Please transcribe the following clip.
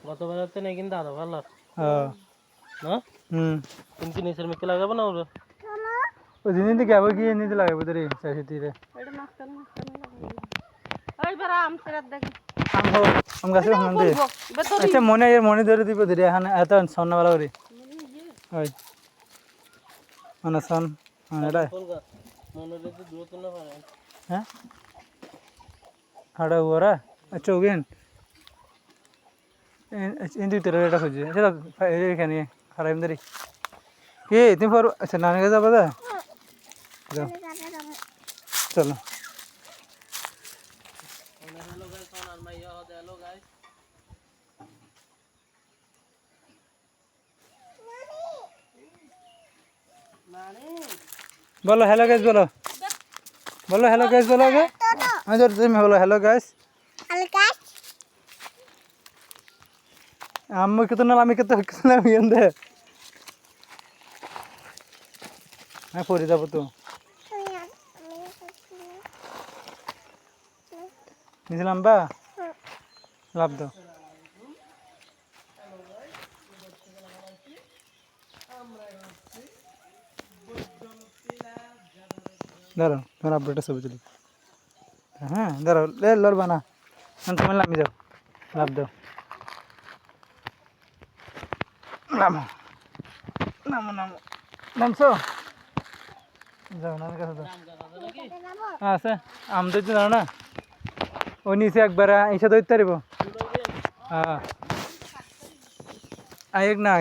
গতবারেতে নেই কিন্তু আরো ভালো হ্যাঁ না হুম কিন্তু নিচের মিকে লাগাবো না ওরে ওই দিন দিকে আবার গিয়ে নিতে লাগাবো তোর চাষি তীরে আম গাছে হান দে আচ্ছা মনে ধরে দিব ধরে এখানে এত সন্নাবেলা করি ওই মানে সন এটা ফুল গাছ মনে রেখে দ্রুত না পারে হ্যাঁ হাড়া ওরা আচ্ছা ওগেন ইন্দু তেরে এটা খুঁজে চলো এখানে হারাইম ধরি কি তুমি পর আচ্ছা নানি কাছে যাবা দা যাও চলো হ্যালো গাইস সোনার মাইয়া হদে হ্যালো গাইস বলো হ্যালো গাইস বলো বলো হ্যালো গাইস বলো আগে আমি ধর তুমি বলো হ্যালো গাইস আম্মু কত না আমি কত না মিন্দে আমি পড়ে যাবো তো নিছিলাম বা লাভ দাও দাঁড়াও তোমার আপডেটটা ছবি তুলি হ্যাঁ দাঁড়াও লড়বা না তোমার নামি যাও লাভ দাও নামো নামো নামো নামছো যাও নামের কাছে দাও আছে আম ধরতে জানো না ওই নিচে একবার এসে ধরতে পারবো হ্যাঁ আয়েক না